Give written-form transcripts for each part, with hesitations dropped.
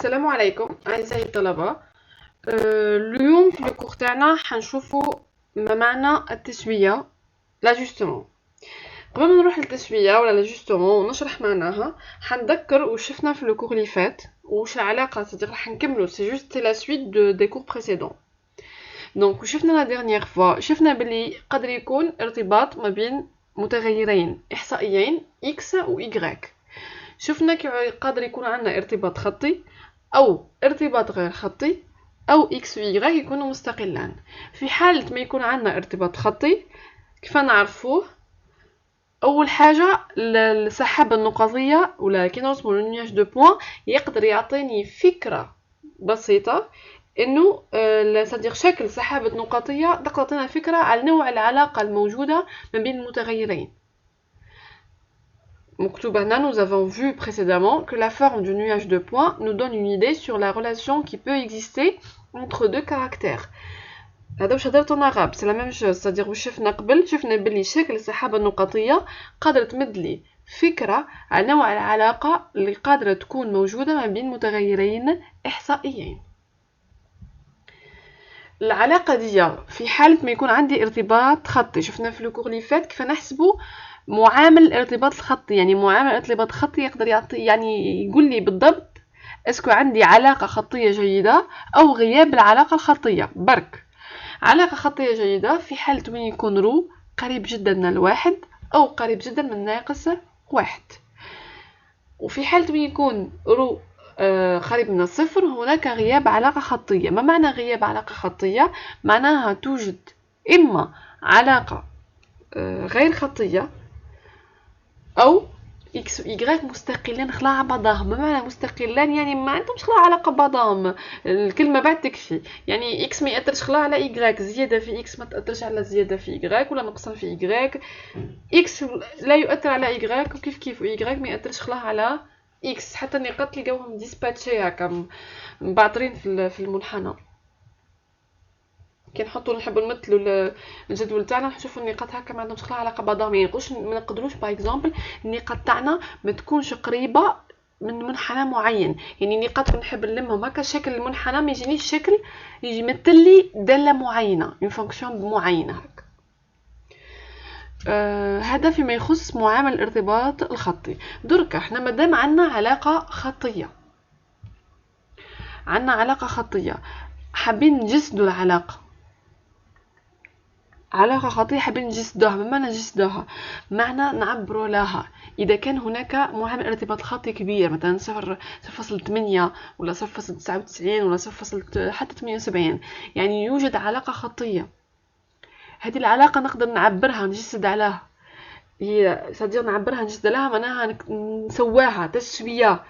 السلام عليكم أعزائي الطلبة. اليوم في الكور تاعنا حنشوفوا ما معنى التسوية لاجوستومون. قبل ما نروح للتسوية ولا لاجوستومون ونشرح معناها حنذكر وش شفنا في الكور اللي فات وش العلاقة، راح نكملو سي جوست لا سويت دي كور بريسيدون. دونك وشفنا لا ديرنيير فوا شفنا بلي قدر يكون ارتباط ما بين متغيرين إحصائيين x و y. شفنا قادر يكون عندنا ارتباط خطي أو ارتباط غير خطي أو x و y يكونوا مستقلان. في حالة ما يكون عندنا ارتباط خطي كيف نعرفوه؟ أول حاجة السحابة النقطية ولا كي نرسمو لو دو بوين يقدر يعطيني فكرة بسيطة انه صديق شكل سحابة نقطية تقدر تعطينا فكرة على نوع العلاقة الموجودة ما بين المتغيرين. Nous avons vu précédemment que la forme du nuage de points nous donne une idée sur la relation qui peut exister entre deux caractères. هذا واش هضرت انا غاب سي لا ميم شوز، c'est-à-dire واش شفنا قبل شفنا بلي شكل السحابة النقطية قادرة تمدلي فكرة على نوع العلاقة اللي قادرة تكون موجودة ما بين متغيرين إحصائيين. العلاقة دي في حالة ما يكون عندي ارتباط خطي، شفنا في الكور اللي فات كيف نحسبه معامل الارتباط الخطي. يعني معامل الارتباط الخطي يقدر يعطي يعني يقول لي بالضبط اسكو عندي علاقة خطية جيدة أو غياب العلاقة الخطية. برك علاقة خطية جيدة في حالة وين يكون رو قريب جدا من الواحد أو قريب جدا من ناقص واحد، وفي حالة وين يكون رو قريب من الصفر هناك غياب علاقة خطية. ما معنى غياب علاقة خطية؟ معناها توجد إما علاقة غير خطية أو إكس و إيغريك مستقلين خلاع بعضهم. ما معنى مستقلان؟ يعني ما عندهمش خلاع علاقة بعضهم، الكلمة بعد تكفي. يعني إكس ما يأثرش خلاع على إيغريك، زيادة في إكس ما تأثرش على زيادة في إيغريك ولا نقصان في إيغريك. إكس لا يؤثر على إيغريك وكيف كيف إيغريك ما يأثرش خلاع على إكس. حتى النقاط تلقاوهم ديسباتشي هكا مبعترين في المنحنى. كي نحبوا نمثلوا الجدول تاعنا نشوفوا النقاط هكا ما عندهمش خلاص علاقه بعضهم. يعني ما نقدروش باغ اكزومبل النقاط تاعنا ما تكونش قريبه من منحنى معين. يعني النقاط نحب نلمهم هكا شكل المنحنى ما يجينيش شكل يجي يمثل لي داله معينه اون فونكسيون معينه هكا. هذا فيما يخص معامل الارتباط الخطي. درك احنا مادام عندنا علاقه خطيه حابين نجسدوا العلاقه. علاقة خطية حابين نجسدوها. ما معنى نجسدوها؟ معنى نعبروا لها. إذا كان هناك معامل ارتباط خطي كبير مثلا 0.8 ولا 0.99 ولا 0. حتى 78، يعني يوجد علاقة خطية. هذه العلاقة نقدر نعبرها نجسد عليها. هي صديق نعبرها نجسد عليها معناها نسواها تسوية.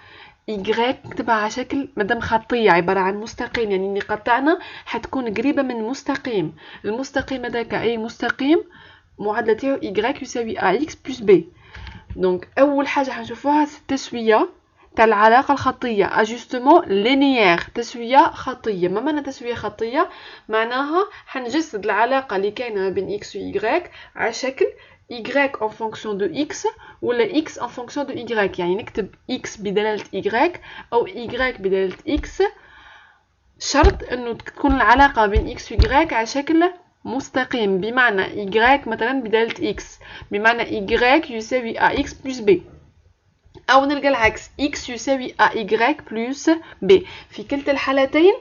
إيغريك نكتبها على شكل مادام خطية عبارة عن مستقيم. يعني النقاط تاعنا حتكون قريبة من مستقيم. المستقيم هذاك أي مستقيم معادلة تاعو إيغريك يساوي أكس بلس بي. دونك أول حاجة حنشوفوها التسوية تاع العلاقة الخطية أجوستمون لينيير، تسوية خطية. ما معنى تسوية خطية؟ معناها حنجسد العلاقة اللي كاينة بين إكس و إيغريك على شكل y en fonction de x ولا x en fonction de y. يعني نكتب x بدلالة y أو y بدلالة x، شرط أنه تكون العلاقة بين x و y على شكل مستقيم. بمعنى y مثلا بدلالة x بمعنى y يساوي ax plus b، أو نلقى العكس x يساوي ay plus b. في كلتا الحالتين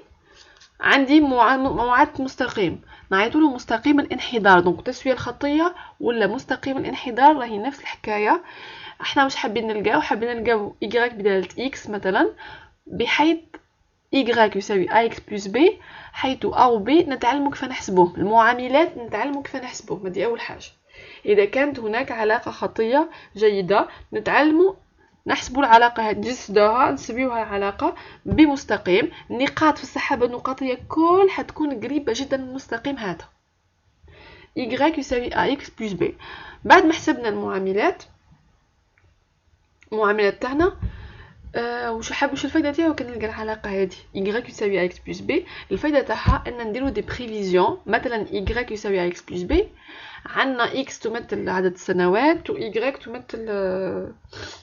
عندي معادلة مستقيم نعيطوله مستقيم الانحدار. دونك التسوية الخطية ولا مستقيم الانحدار راهي نفس الحكاية. احنا مش حابين نلقاو y بدالة x مثلا بحيث y يساوي ax plus b، حيث a و b نتعلموا كيف نحسبوه. المعاملات نتعلموا كيف نحسبوه. هذه أول حاجة. إذا كانت هناك علاقة خطية جيدة نتعلموا نحسبوا العلاقة هذه نجسدوها نسميوها علاقة بمستقيم. النقاط في السحابة النقطية كل حتكون قريبة جدا من المستقيم هذا y يساوي ax plus b. بعد ما حسبنا المعاملات تاعنا وش الفايده تاعو؟ كان نلقى العلاقه هذه y يساوي x بلس b، الفايده تاعها ان نديرو دي بريفيزيون. مثلا y يساوي x بلس b، عندنا x تمثل عدد السنوات و y تمثل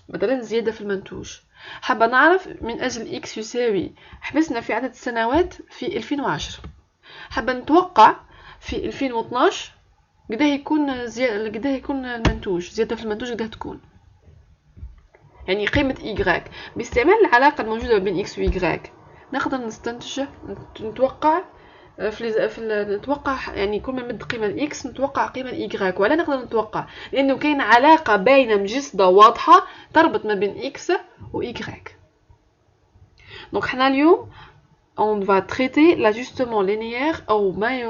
مثلا زياده في المنتوج. حابه نعرف من اجل x يساوي، حبسنا في عدد السنوات في 2010، حابه نتوقع في 2012 قداه يكون المنتوج، زياده في المنتوج قداه تكون، يعني قيمة y. باستعمال العلاقة الموجودة بين x و y نقدر نستنتج، نتوقع نتوقع يعني كل ما نمد قيمة ل x نتوقع قيمة ل y، ولا نقدر نتوقع لأنه كاين علاقة باينة مجسدة واضحة تربط ما بين x و y. دونك حنا اليوم on va traiter l'ajustement linéaire أو ما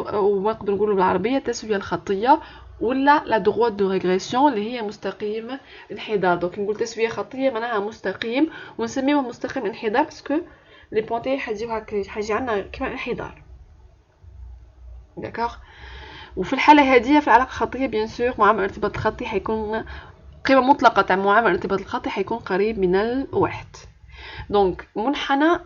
نقدر نقولوا بالعربية التسوية الخطية ولا لا droite de régression اللي هي مستقيم انحدار. دونك نقول تسوية خطية معناها مستقيم، ونسميوه مستقيم انحدار باسكو لي بوين تاعي حيجي عندنا كيما انحدار. داكوغ. وفي الحالة هذه في العلاقة الخطية بيان سور معامل الارتباط الخطي حيكون قيمة مطلقة تاع معامل الارتباط الخطي حيكون قريب من الواحد. دونك منحنى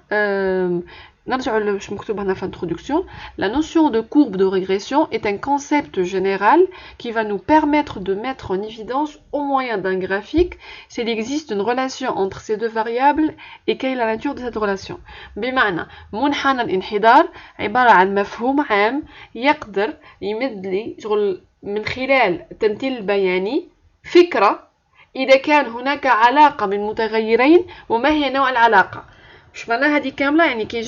نرجع لواش مكتوب هنا في l'introduction. La notion de courbe de régression est un concept général qui va nous permettre de mettre en évidence au moyen d'un graphique s'il existe une relation entre ces deux variables et quelle est la nature de cette relation. بمعنى منحنى الانحدار عبارة عن مفهوم عام يقدر يمد لي شغل من خلال التمثيل البياني فكرة إذا كان هناك علاقة من متغيرين وما هي نوع العلاقة. مش معناها هذه كاملة، يعني كي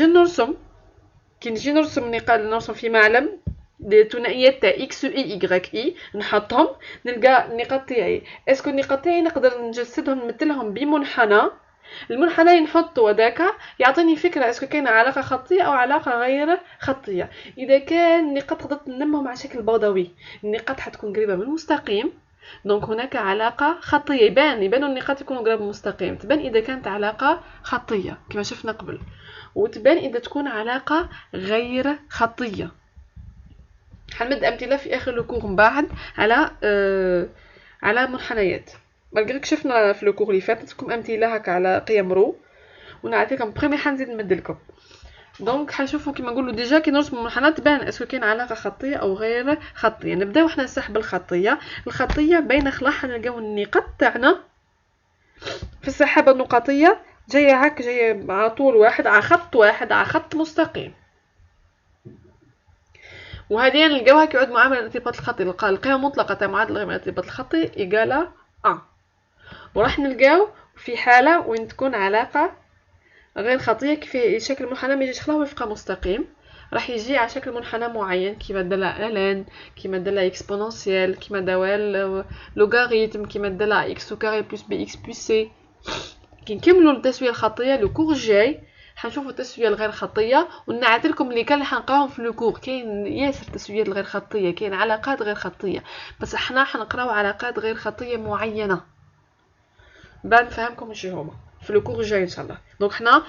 نجي نرسم في معلم الثنائيات تاع x و y نحطهم نلقى النقاط تاعي. اسكو النقاط تاعي نقدر نجسدهم نمثلهم بمنحنى، المنحنى نحطو هذاك يعطيني فكرة اسكو كاينه علاقة خطية او علاقة غير خطية. اذا كان النقاط قدرت نلمهم على شكل بوضوي، النقاط حتكون قريبة من المستقيم، دونك هناك علاقة خطية. يبانوا النقاط يكونوا قريب من المستقيم، تبان إذا كانت علاقة خطية كما شفنا قبل، وتبان إذا تكون علاقة غير خطية. حنمد أمثلة في آخر الكور من بعد على منحنيات. مالغريك شفنا في الكور اللي فاتتكم أمثلة هكا على قيم رو، ونعطيكم بخيمي حنزيد نمد لكم. دونك حنشوفوا كيما نقولوا ديجا كي نرسموا منحنى تبان اسكو كاين علاقه خطيه او غير خطيه. نبداو حنا نسحب الخطيه بين خلاص نلقاو النقاط تاعنا في السحابه النقطيه جايه هكا، جايه على طول واحد، على خط واحد، على خط مستقيم. وهذه نلقاوها كيعود معامل الارتباط الخطي، القيمه المطلقه تاع معادله الارتباط الخطي ايكالا 1. وراح نلقاو في حاله وين تكون علاقه غير خطية كيف شكل منحنى ما يجيش خلاص وفق مستقيم، راح يجي على شكل منحنى معين كيما دالا لن، كيما دالا اكسبونونسيال، كيما دالا لوغاريتم، كيما دالا اكس او كاري بلس بي اكس بلس سي. كي نكملوا التسويه الخطيه لو كور الجاي حنشوفوا التسويه الغير خطيه، ونعطي لكم اللي كان حنقراهم في لو كور. كاين ياسر تسويات الغير خطيه، كاين علاقات غير خطيه، بس حنا حنقراو علاقات غير خطيه معينه بعد نفهمكم اش هما في الكور الجاي ان شاء الله. دونك حنا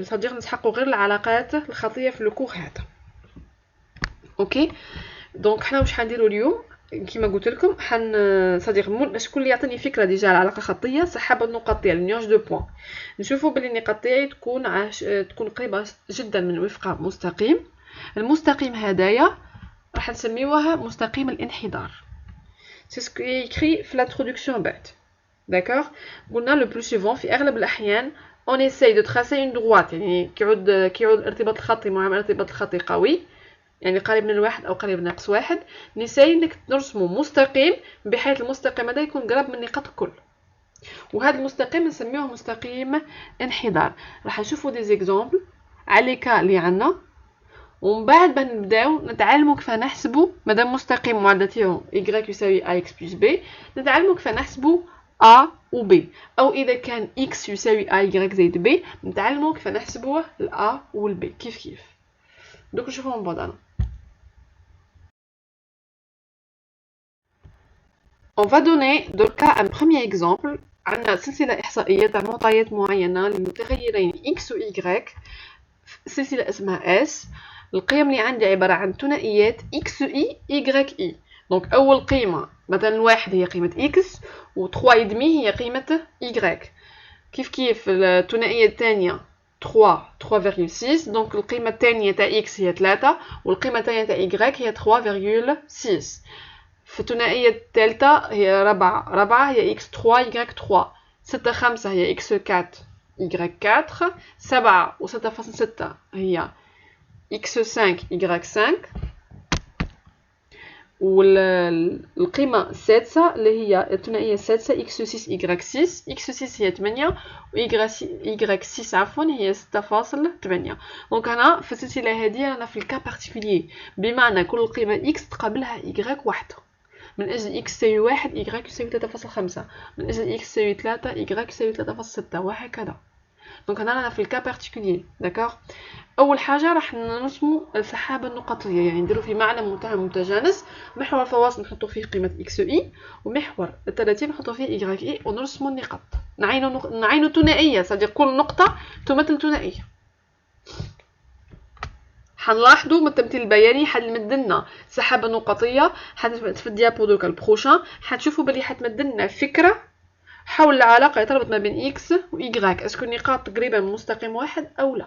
صديق نسحقوا غير العلاقات الخطيه في الكور هذا. اوكي دونك حنا واش حنديروا اليوم كيما قلت لكم صديق شكون اللي يعطيني فكره ديجا على العلاقه الخطيه، سحب النقط ديال النيوج دو بوين، نشوفوا بلي النقاط تاعي تكون قريبه جدا من وفق مستقيم. المستقيم هدايا راح نسميوها مستقيم الانحدار. سي سكو يكري في الانتروداكسيون بعد. داكوغ قلنا لو بلو سوفون في اغلب الاحيان اون ايساي دو تراسي اون دروات، يعني كيعود الارتباط الخطي معامل الارتباط الخطي قوي، يعني قريب من الواحد او قريب ناقص واحد، نساي نرسمو مستقيم بحيث المستقيم هذا يكون قريب من النقاط الكل، وهذا المستقيم نسميوه مستقيم انحدار. راح نشوفوا دي زيكزامبل على لي كا اللي عندنا، ومن بعد نبداو نتعلموا كيف نحسبوا مادام مستقيم معادلته y يساوي ax plus b، نتعلموا كيف نحسبوا a و b، او اذا كان x يساوي ay زائد b نتعلموا كيف نحسبوا a و b كيف. دوك نشوفوا من بعضنا. On va donner dans le cas un premier exemple. عندنا سلسلة إحصائية تاع معطيات معينة للمتغيرين x و y، سلسلة اسمها S. القيم اللي عندي عبارة عن ثنائيات x و y e. دونك أول قيمة مثلا 1 هي قيمة x و 3.5 هي قيمة y. كيف الثنائيه الثانيه 3.6. دونك القيمه الثانيه تاع x هي 3 والقيمه الثانيه تاع y هي 3.6. في الثنائيه الثالثه هي 4 هي x3 y3. 6 5 هي x4 y4. 7 و 6.6 هي x5 y5. والقيمة السادسة اللي هي الثنائية السادسة x6 y6. x6 هي 8 و y6 عفوا هي 6.8. دونك هنا في السلسلة هذه رانا في الكا بارتيكولي، بمعنى كل قيمة x تقابلها y واحدة. من أجل x يساوي 1 y يساوي 3.5. من أجل x يساوي 3 y يساوي 3.6 وهكذا. دونك هنا رانا في الكا بارتيكولي. داكوغ. اول حاجه راح نرسموا السحابه النقطيه، يعني نديروا في معلم منتهى متجانس. محور الفواصل نحطوا فيه قيمه اكس اي، ومحور التراتيب نحطوا فيه y اي، ونرسموا النقط. نعينوا ثنائيه، صدق كل نقطه تمثل ثنائيه. حنلاحظوا من التمثيل البياني حنمدلنا سحابه نقطيه. في الديابو دوكا البروشان حتشوفوا بلي حتمدلنا فكره حول العلاقه اللي تربط ما بين اكس و y. اسكو النقاط تقريبا من مستقيم واحد او لا.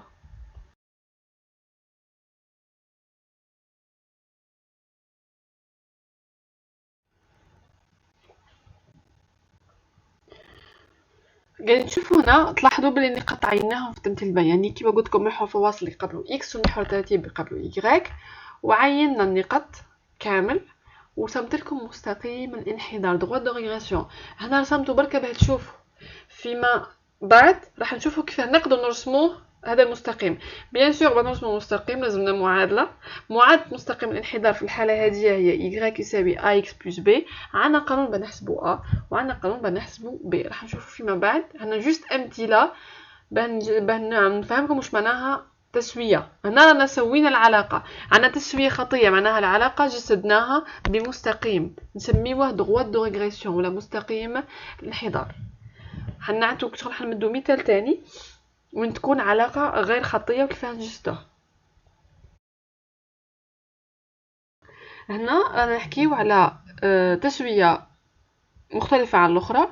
قاعدين تشوفوا هنا تلاحظوا بلي النقاط عيناهم في التمثيل البياني كيما قلت لكم. محور الفواصل يقابلوا اكس ومحور التراتيب يقابلوا y، وعينا النقط كامل ورسمت لكم مستقيم الانحدار دغوا دو ريغريسيون. هنا رسمته بركه باش تشوفوا، فيما بعد راح نشوفوا كيف نقدر نرسموه هذا المستقيم. بيان سور باش نرسمو مستقيم لازمنا معادله مستقيم الانحدار. في الحاله هذه هي y يساوي ax بلس b. عندنا قانون بنحسبو a وعندنا قانون بنحسبو b. راح نشوفوا فيما بعد. هنا جوست امثله بان نفهمكم واش معناها تسويه. هنا رانا سوينا العلاقه، عندنا تسويه خطيه معناها العلاقه جسدناها بمستقيم نسميوه دغوات دو ريغريسيون ولا مستقيم الانحدار. حنعطوك شغل حنمدو مثال تاني وين تكون علاقة غير خطية وكيفاه نجسدوها. هنا رانا نحكيو على تسوية مختلفة عن الأخرى،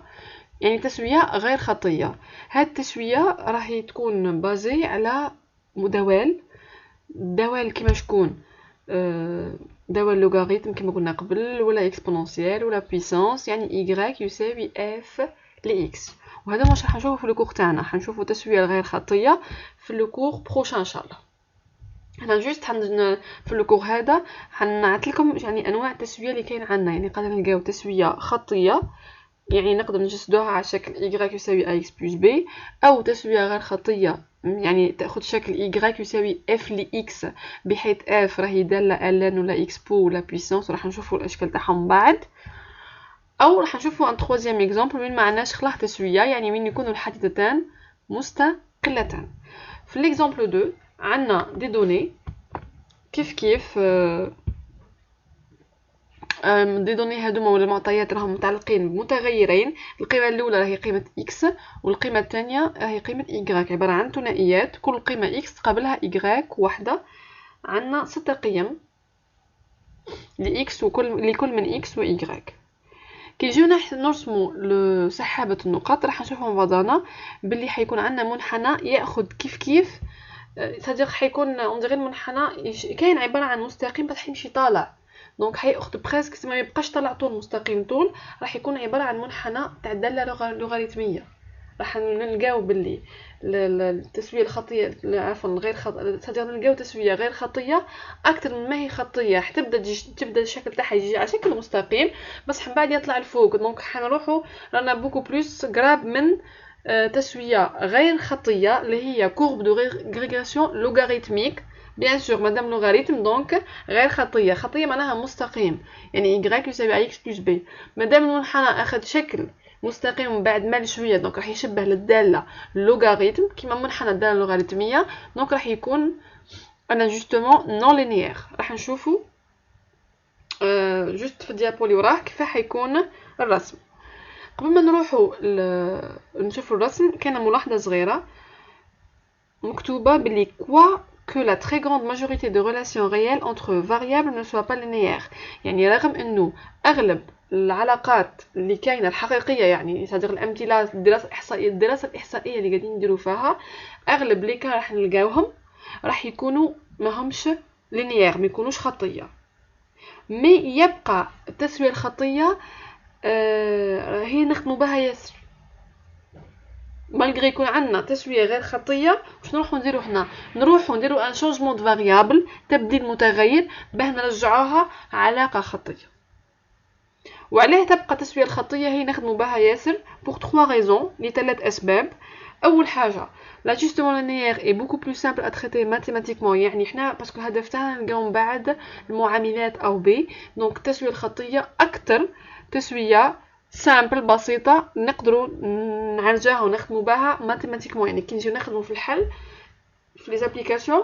يعني تسوية غير خطية. هاد التسوية راح تكون بازي على دوال كيما شكون دوال لوغاريتم كيما قلنا قبل، ولا اكسبونونسيال ولا بويسانس، يعني y يساوي f لx. وهذا واش راح نشوفه في الكور تاعنا. حنشوفوا التسويه الغير خطيه في الكور بروشان ان شاء الله. انا جوست في الكور هذا حنعطيلكم يعني انواع التسويه اللي كاين عندنا. يعني قادر نلقاو تسويه خطيه، يعني نقدر نجسدوها على شكل y يساوي ax بلس b، او تسويه غير خطيه يعني تاخذ شكل y يساوي f لx، بحيث f راهي داله ln ولا x بو ولا بويسانس. راح نشوفوا الاشكال تاعهم بعد. او راح نشوفوا ان ترويزيام اكزامبل وين معناش خلاه تسويه، يعني وين يكونوا الحادثتان مستقلتان. في ليكزامبل 2 عندنا دي دوني كيف دي دوني هادوما ولا المعطيات راهم متعلقين بمتغيرين. القيمه الاولى راهي قيمه x والقيمه الثانيه راهي قيمه y، عباره عن ثنائيات كل قيمه x تقابلها y واحده. عندنا 6 قيم لx لكل من x و y. كي نجيو نرسمو سحابة النقاط راح نشوفو بعضنا باللي حيكون عندنا منحنى ياخذ كيف صديق حيكون غير المنحنى كاين عبارة عن مستقيم بس حيمشي طالع. دونك حياخذ بريسك ما يبقاش طالع طول مستقيم طول، راح يكون عبارة عن منحنى تاع الدالة لوغاريتمية. راح نلقاو باللي التسويه الخطيه عفوا الغير خطيه صدق نلقاو تسويه غير خطيه اكثر من ما هي خطيه. تبدا الشكل تاعها يجي على شكل مستقيم بس من بعد يطلع لفوق. دونك حنروحوا رانا بوكو بلوس قراب من تسويه غير خطيه اللي هي كورب دو ريغريسيون لوغاريتميك. بيان سور مادام لوغاريتم دونك غير خطيه معناها مستقيم، يعني y يساوي ax بلس b. مادام المنحنى اخذ شكل مستقيم من بعد مال شويه دونك راح يشبه للداله اللوغاريتم كيما منحنى الداله اللوغاريتميه. دونك راح يكون انا جوستومون نون لينيير. راح نشوفوا جوست في الديابو اللي وراه كيف حيكون الرسم. قبل ما نروحوا نشوفوا الرسم كاينه ملاحظه صغيره مكتوبه باللي que la très grande majorité de relations réelles entre variables ne soit pas linéaire. يعني رغم انه اغلب العلاقات اللي كاينه الحقيقيه، يعني صدق الامثله الدراسه الاحصائيه اللي قاعدين نديروا فيها، اغلب لي كان راح نلقاوهم راح يكونوا ما همش لينيير، ما يكونوش خطيه. مي يبقى التسويه الخطيه هي نخدموا بها ياسر. مالغري يكون عندنا تسويه غير خطيه، واش نروحوا نديروا هنا؟ نروحوا نديروا ان شونجمون دو فاريابل، تبديل متغير، باه نرجعوها علاقه خطيه. وعليه تبقى التسويه الخطيه هي نخدموا بها ياسر بور 3 ريزون، لثلاث اسباب. اول حاجه لاجستمون لينيير اي بوكو بلو سامبل ا تريتي ماتيماتيكمون، يعني حنا باسكو الهدف تاعنا نلقاو من بعد المعاملات او بي، دونك التسويه الخطيه اكثر تسويه سامبل بسيطه نقدروا نعالجوها ونخدموا بها ماتيماتيكمون. يعني كي نجيو نخدموا في الحل في لي زابليكاسيون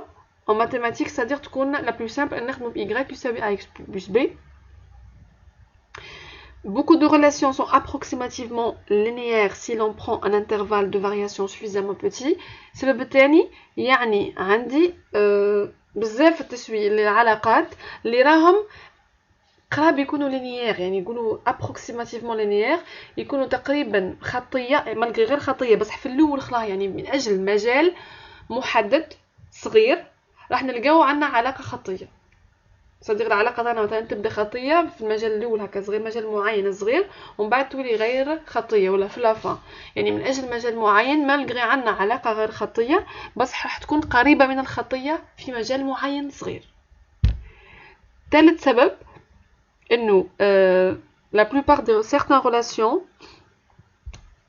en mathématiques, c'est-à-dire تكون la plus simple ان نخدموا ب y يساوي ax plus b. Beaucoup de relations sont approximativement linéaires si l'on prend un intervalle de variation suffisamment petit. السبب الثاني يعني عندي بزاف التسويه العلاقات اللي راهم قراب يكونوا لينيير، يعني يقولوا approximativement linéaire، يكونوا تقريبا خطيه مالغري غير خطيه بس في الاول خلاص، يعني من اجل مجال محدد صغير راح نلقاو عندنا علاقه خطيه. صديق العلاقه تاعنا مثلا تبدا خطيه في المجال الاول هكا صغير، مجال معين صغير، ومن بعد تولي غير خطيه ولا في لافا، يعني من اجل مجال معين مالغري عندنا علاقه غير خطيه بس راح تكون قريبه من الخطيه في مجال معين صغير. ثالث سبب انه la plupart de certaines relations،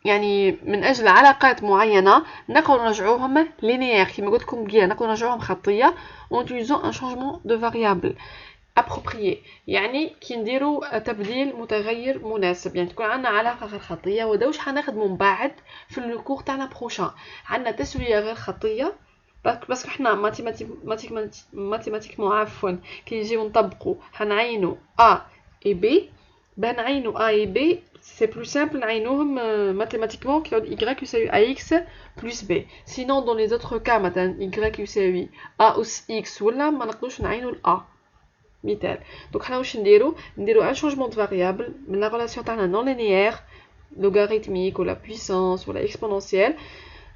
يعني من اجل علاقات معينه نقدروا نرجعوهم لينيير كما قلت لكم قبل، نقدروا نرجعوهم خطيه en utilisant un changement de variable approprié، يعني كي نديروا تبديل متغير مناسب. يعني تكون عندنا علاقه غير خطيه، ودوش حنخدموا من بعد في الكور تاعنا بروشان عندنا تسويه غير خطيه بس احنا ماتيماتيكمون عفوا كي نجيو نطبقوا حنعينوا ا اي بي، باه نعينوا ا اي بي سي بلو سامبل نعينوهم ماتيماتيكمون كي يعود y يساوي ax بلس b. سينون دون لي زوتر كا مثلا y يساوي a اس x ولا ما نقدروش نعينوا ال a مثال. دونك حنا واش نديرو ان شونجمون دو فاريابل من لا ريلاسيون تاعنا نون لينيير لوغاريتميك ولا بويسونس ولا اكسبونونسيال،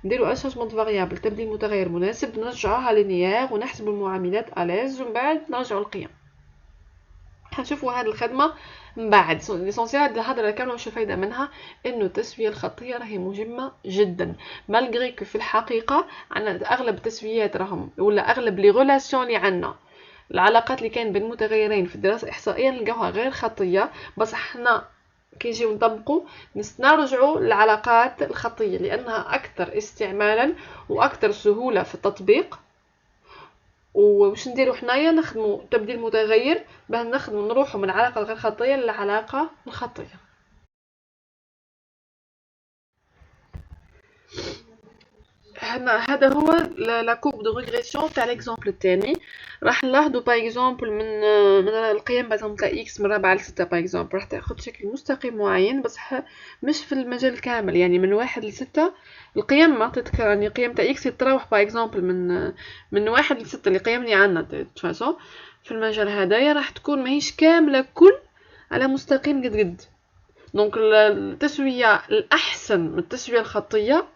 نديرو ان شونجمون دو فاريابل تبديل متغير مناسب، نرجعوها لينيير ونحسبوا المعاملات الاز ومن بعد نرجعوا القيم. حنشوفوا هذه الخدمه من بعد. ليسونسيال هاد الهضره كامله واش الفايده منها؟ انه التسويه الخطيه راهي مهمه جدا، مالغري كو في الحقيقه عندنا اغلب التسويات راهم ولا اغلب لي ريلاسيون اللي عندنا العلاقات اللي كاين بين المتغيرين في الدراسه الاحصائيه نلقاوها غير خطيه، بس احنا كي نجيو نطبقوا نرجعوا للعلاقات الخطيه لانها اكثر استعمالا واكثر سهوله في التطبيق. وواش نديرو حنايا نخدموا تبديل متغير باه نخدموا نروحوا من العلاقه الغير خطيه للعلاقه الخطيه. هذا هو لا كورب دو ريغريسيون تاع ليكزامبل الثاني. راح نلاحظوا باغ اكزومبل من القيم مثلا تاع اكس من 4 ل 6 باغ اكزومبل راح تاخذ شكل مستقيم معين بس مش في المجال كامل، يعني من 1 ل 6 القيم ما عطيتك، يعني القيم تاع اكس تتراوح باغ اكزومبل من 1 ل 6 القيم اللي عندنا تفاسون في المجال هذايا راح تكون ماهيش كامله كل على مستقيم قد. دونك التسويه الاحسن من التسويه الخطيه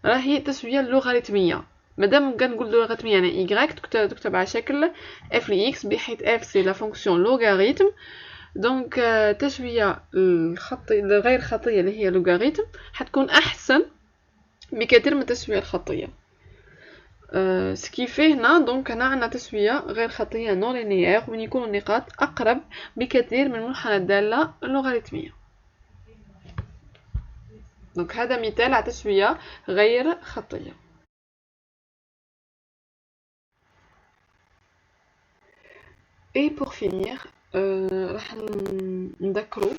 راهي التسويه اللوغاريتميه. مادام كنقول لوغاريتميه يعني y تكتب على شكل f ل x بحيث f سي لا فونكسيون لوغاريتم. دونك التسويه الغير خطيه اللي هي لوغاريتم حتكون احسن بكثير من التسويه الخطيه. سكيفي هنا دونك هنا عندنا تسويه غير خطيه نون لينيير وين يكون النقاط اقرب بكثير من منحنى الداله اللوغاريتميه. دونك هذا مثال على تسويه غير خطيه. اي بور فينير راح نذكروا،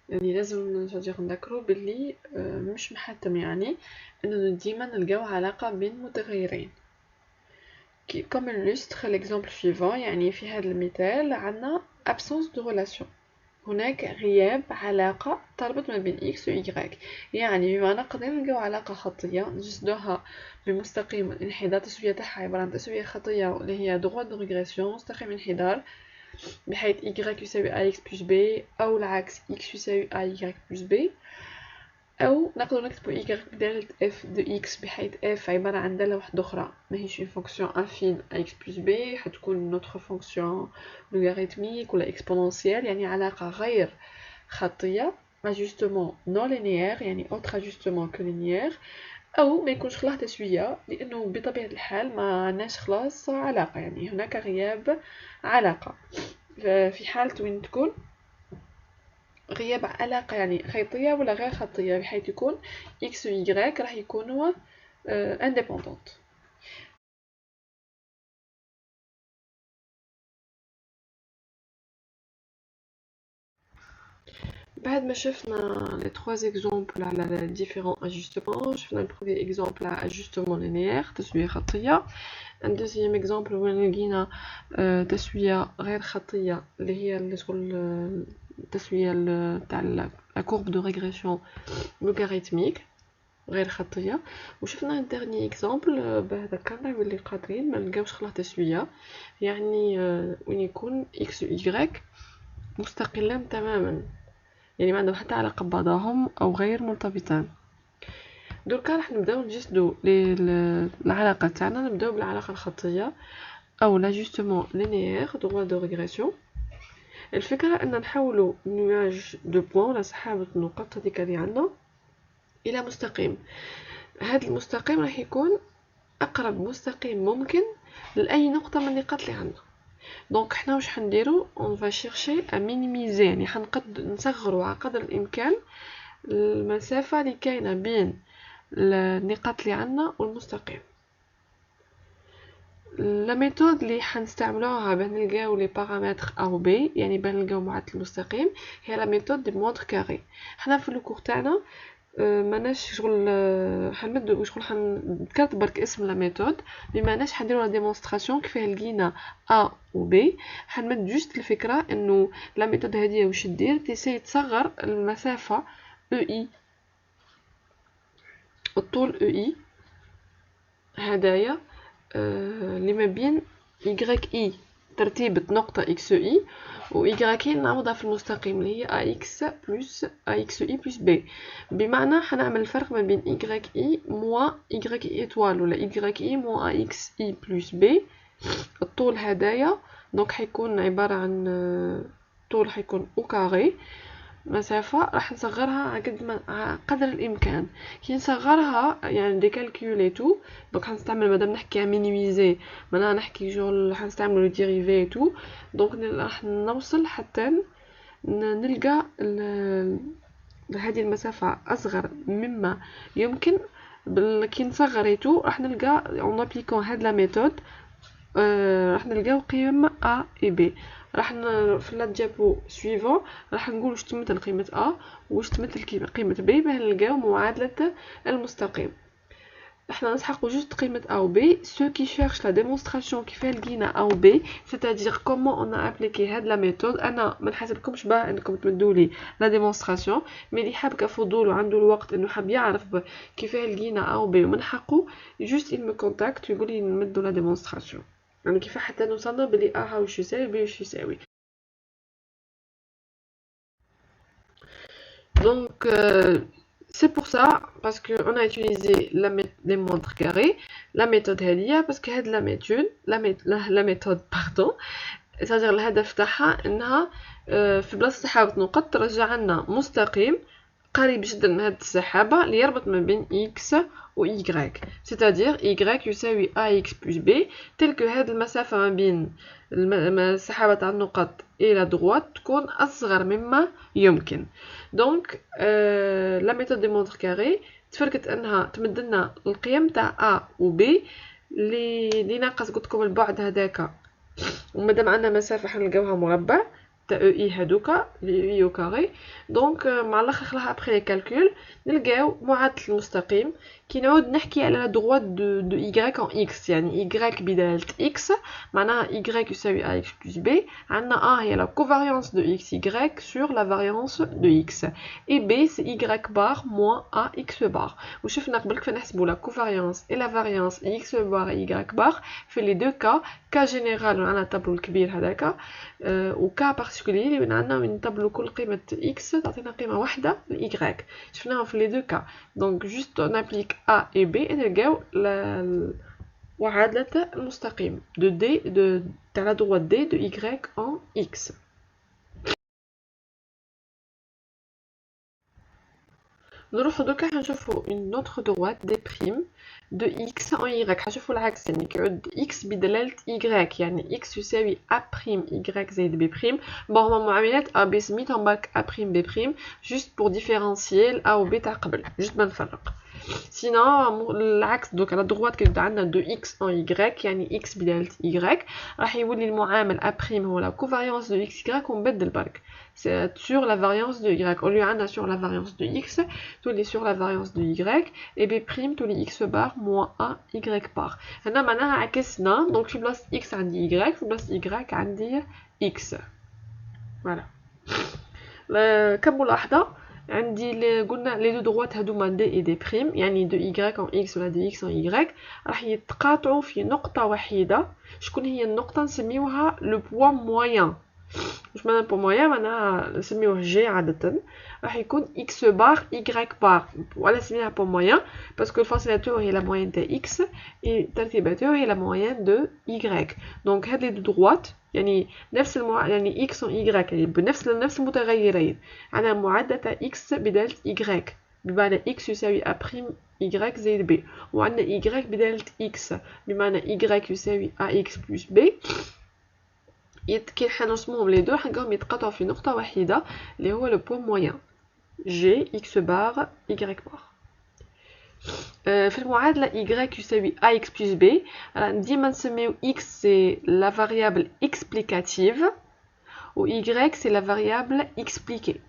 يعني لازم نذكروا باللي مش محتم يعني انه ديما نلقاو علاقه بين متغيرين كوم نلوستر ليكزامبل سويفون. يعني في هذا المثال عندنا absence de relation، هناك غياب علاقه تربط ما بين x و y، يعني بما نقدر نلقاو علاقه خطيه نجسدوها بمستقيم الانحدار. التسويه تاعها عباره عن تسويه خطيه اللي هي droit de régression مستقيم انحدار بحيث y يساوي ax plus b، أو العكس x يساوي ay plus b، أو نقدر نكتبو y بدالة f de x، بحيث f عبارة عن دالة واحدة أخرى ماهيش une fonction infine ax plus b، حتكون notre fonction logarithmique ولا exponentielle، يعني علاقة غير خطية، ajustement non linéaire يعني autre ajustement que linéaire، أو ما يكونش خلاه تسوية، لأنه بطبيعة الحال ما عندناش خلاص علاقة، يعني هناك غياب علاقة. في حالة وين تكون غياب علاقة يعني خيطية ولا غير خطية، بحيث يكون x و y راح يكونوا indépendants. بعد ما شفنا les trois exemples على les différents ajustements، شفنا le premier exemple على ajustement linéaire تسوية خطية، un deuxième exemple وين لقينا تسوية غير خطية اللي هي اللي تقول التسوية تاع la courbe de régression logarithmique غير خطية، وشفنا dernier exemple ذكرنا باللي قادرين ما نلقاوش خلاه تسوية، يعني وين يكون x و y مستقلان تماما، يعني ما عندهم حتى علاقة ببعضهم أو غير مرتبطان. دركا راح نبداو نجسدو العلاقة تاعنا، نبداو بالعلاقة الخطية أو لاجوستمون لينيير droit de régression. الفكرة أن نحولو نواج دو بوان ولا سحابة النقط هذيك اللي عندنا إلى مستقيم. هذا المستقيم راح يكون أقرب مستقيم ممكن لأي نقطة من النقاط اللي عندنا. دونك حنا واش حنديرو on va chercher à minimiser، يعني حنقد نصغروا على قدر الإمكان المسافة اللي كاينة بين النقاط اللي عندنا والمستقيم. لا ميثود اللي حنستعملوها باش نلقاو لي بارامتر A و B، يعني باش نلقاو معادلة المستقيم، هي لا ميثود دي مونتر كاري. حنا في الكور تاعنا ماناش شغل حنمدو شغل حنذكرت برك اسم لا ميثود، مي ماناش حنديرو لا ديمونستراسيون كيفاه لقينا A و B. حنمد جوست الفكرة انه لا ميثود هذه واش دير تيساي تصغر المسافة EI، الطول EI هدايا اللي ما بين y ترتيبة نقطة x i و y نعوضها في المستقيم اللي هي ax plus ax i plus b، بمعنى حنعمل الفرق ما بين y i moins y i étoile ولا y i moins ax i plus b. الطول هدايا دونك حيكون عبارة عن طول حيكون او كاري، مسافة راح نصغرها على قدر الامكان. كي نصغرها يعني ديكالكوليتو، دونك حنستعمل مادام نحكي مينيميزي معناها نحكي شغل حنستعملو لو ديريفي تو، دونك راح نوصل حتى نلقى هذه المسافة اصغر مما يمكن. كي نصغريتو راح نلقى اون ابليكون هاد لا ميثود راح نلقاو قيم A و B. راح في لا ديابو سويفون راح نقول واش تمثل قيمة A واش تمثل قيمة B باه نلقاو معادلة المستقيم. احنا نسحقوا جوست قيمة A و B. ceux qui cherchent la démonstration كيفاه لقينا A و B c'est-à-dire comment on a appliqué هاد لا ميثود، انا ما نحسبكمش باه انكم تمدولي لا ديمونستراسيون، مي اللي حاب كفضول وعنده الوقت انه حاب يعرف كيفاه لقينا A و B ومنحقوا جوست il me contacte ويقول لي نمدوا لا ديمونستراسيون، يعني كيف حتى نوصلنا بلي A ها واش يساوي B واش يساوي. Donc c'est pour ça parce que on a utilisé les montres carrées, la méthode هذه parce que هاد la méthode pardon c'est-à-dire الهدف تاعها انها في بلاصه سحابه نقط ترجع لنا مستقيم قريب جدا من هاد السحابه اللي يربط ما بين x و y، c'est-à-dire y يساوي ax plus b، تل كو هاد المسافه ما بين السحابه تاع النقط الى دروات تكون اصغر مما يمكن. دونك لا ميثود دي مونتر كاري تفرقت انها تمد لنا القيم تاع a و b اللي ناقص قلت لكم البعد هذاك، ومادام عندنا مسافه حنلقاوها مربع تاع اي هادوكا لي او كاري. دونك مع الاخر خلاها ابري لي كالكول نلقاو معادله المستقيم. كي نعود نحكي على دروات دو y en x، يعني y بدالة x معناها y يساوي ax plus b، عندنا a هي لا covariance de xy sur la variance de x et b c'est y bar moins ax bar. وشفنا قبل كيف نحسبوا la covariance et la variance x bar et y bar في les deux cas كا جينيرال عندنا الطابلو الكبير هذاك، وكا بارتيكولير اللي عندنا من طابلو كل قيمه اكس تعطينا قيمه واحده لايغريك. شفناهم في لي دو كا. دونك جوست نابليك ا اي بي نلقاو معادله المستقيم دو دي تاع لا droite دي دو ايغريك ان اكس. نروحو دوكا حنشوفو اون اوتر droite دي بريم دو x en y. حنشوفو العكس، يعني كيعود x بدلالة y، يعني x يساوي a prime y زائد b prime. بون هما معاملات a b سميتهم برك a prime b prime جوست بور ديفيرونسيي a و b تاع قبل، جوست بنفرق. سينو العكس، دوك على دروات كيبدا عندنا دو x en y يعني x بدالة y، راح يولي المعامل a prime هو لا كوفاريونس دو x y ونبدل برك sur la variance de y. Au lieu عندنا sur la variance de x تولي sur la variance de y et b prime تولي x bar moins a y bar. هنا معناها عكسنا، دونك في بلاصة x عندي y، في بلاصة y عندي x. فوالا. كملاحظة عندي قلنا لي دو دروات هادوما دي اي دي بريم، يعني دو y en x ولا دو x en y راح يتقاطعوا في نقطة وحيدة. شكون هي النقطة؟ نسميوها لو بوا موين. واش معناها بو موين؟ معناها نسميوه جي عادة، راح يكون اكس بار ايغريك بار. ولا سميها بو موين باسكو الفاصلة تاعو هي لا موين تاع اكس اي الترتيبة تاعو هي لا موين دو ايغريك. دونك هاد لي دو دروات يعني نفس يعني اكس و ايغريك، يعني بنفس المتغيرين. عندنا معادلة تاع اكس بدالة ايغريك، بمعنى اكس يساوي ا بريم y زائد b، وعندنا y بدالة x بمعنى y يساوي ax بلس b. كي حنرسموهم لي دو حنلقاهم يتقاطعوا في نقطة وحيدة اللي هو لو بوان موين جي اكس بار y بار. في المعادلة y يساوي ax بلس b، ديما نسميو x سي لا فاريابل اكسبليكاتيف و y سي لا فاريابل اكسبليكي.